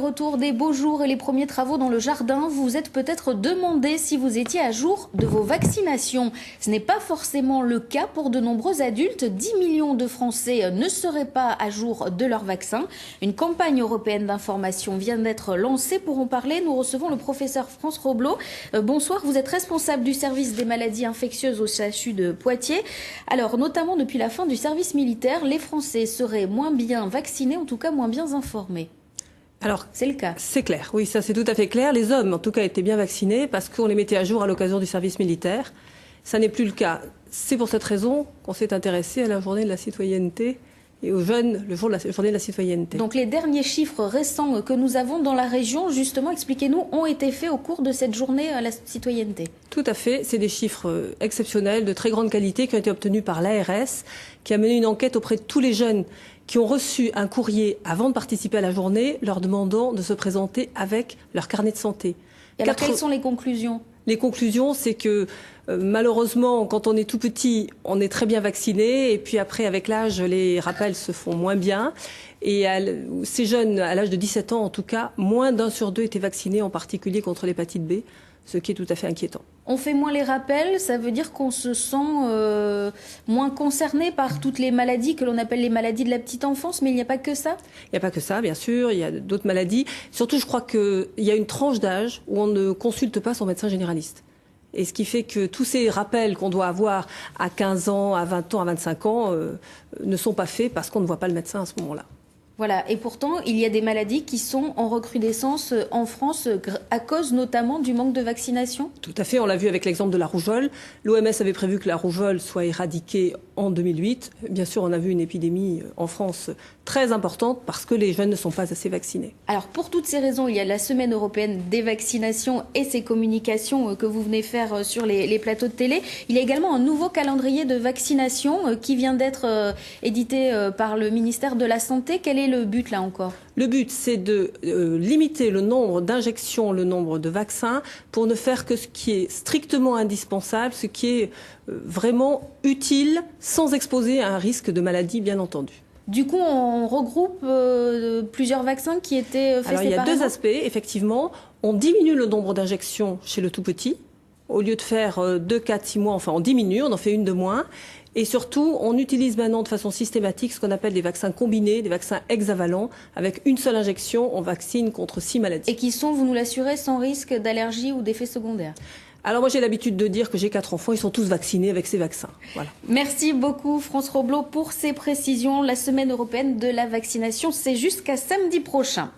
Retour des beaux jours et les premiers travaux dans le jardin, vous vous êtes peut-être demandé si vous étiez à jour de vos vaccinations. Ce n'est pas forcément le cas pour de nombreux adultes. 10 millions de Français ne seraient pas à jour de leur vaccin. Une campagne européenne d'information vient d'être lancée. Pour en parler, nous recevons le professeur France Roblot. Bonsoir, vous êtes responsable du service des maladies infectieuses au CHU de Poitiers. Alors, notamment depuis la fin du service militaire, les Français seraient moins bien vaccinés, en tout cas moins bien informés. Alors, c'est le cas. C'est clair, oui, ça c'est tout à fait clair. Les hommes, en tout cas, étaient bien vaccinés parce qu'on les mettait à jour à l'occasion du service militaire. Ça n'est plus le cas. C'est pour cette raison qu'on s'est intéressé à la journée de la citoyenneté et aux jeunes, le jour de la journée de la citoyenneté. Donc les derniers chiffres récents que nous avons dans la région, justement, expliquez-nous, ont été faits au cours de cette journée à la citoyenneté. Tout à fait, c'est des chiffres exceptionnels, de très grande qualité, qui ont été obtenus par l'ARS, qui a mené une enquête auprès de tous les jeunes qui ont reçu un courrier avant de participer à la journée, leur demandant de se présenter avec leur carnet de santé. Et alors, quelles sont les conclusions ? Les conclusions, c'est que malheureusement, quand on est tout petit, on est très bien vacciné. Et puis après, avec l'âge, les rappels se font moins bien. Et ces jeunes, à l'âge de 17 ans en tout cas, moins d'1 sur 2 étaient vaccinés, en particulier contre l'hépatite B, ce qui est tout à fait inquiétant. On fait moins les rappels, ça veut dire qu'on se sent moins concerné par toutes les maladies que l'on appelle les maladies de la petite enfance, mais il n'y a pas que ça ? Il n'y a pas que ça, bien sûr, il y a d'autres maladies. Surtout, je crois qu'il y a une tranche d'âge où on ne consulte pas son médecin généraliste. Et ce qui fait que tous ces rappels qu'on doit avoir à 15 ans, à 20 ans, à 25 ans, ne sont pas faits parce qu'on ne voit pas le médecin à ce moment-là. Voilà, et pourtant, il y a des maladies qui sont en recrudescence en France à cause notamment du manque de vaccination. Tout à fait, on l'a vu avec l'exemple de la rougeole. L'OMS avait prévu que la rougeole soit éradiquée en 2008. Bien sûr, on a vu une épidémie en France très importante parce que les jeunes ne sont pas assez vaccinés. Alors, pour toutes ces raisons, il y a la Semaine européenne des vaccinations et ces communications que vous venez faire sur les plateaux de télé. Il y a également un nouveau calendrier de vaccination qui vient d'être édité par le ministère de la Santé. Quel est le but là encore ? Le but, c'est de limiter le nombre d'injections, le nombre de vaccins, pour ne faire que ce qui est strictement indispensable, ce qui est vraiment utile, sans exposer à un risque de maladie, bien entendu. Du coup, on regroupe plusieurs vaccins qui étaient faits séparément. Alors, il y a deux aspects, effectivement. On diminue le nombre d'injections chez le tout petit. Au lieu de faire 2, 4, 6 mois, enfin, on diminue, on en fait une de moins. Et surtout, on utilise maintenant de façon systématique ce qu'on appelle des vaccins combinés, des vaccins hexavalents. Avec une seule injection, on vaccine contre 6 maladies. Et qui sont, vous nous l'assurez, sans risque d'allergie ou d'effets secondaires. Alors moi j'ai l'habitude de dire que j'ai 4 enfants, ils sont tous vaccinés avec ces vaccins. Voilà. Merci beaucoup France Roblot pour ces précisions. La Semaine européenne de la vaccination, c'est jusqu'à samedi prochain.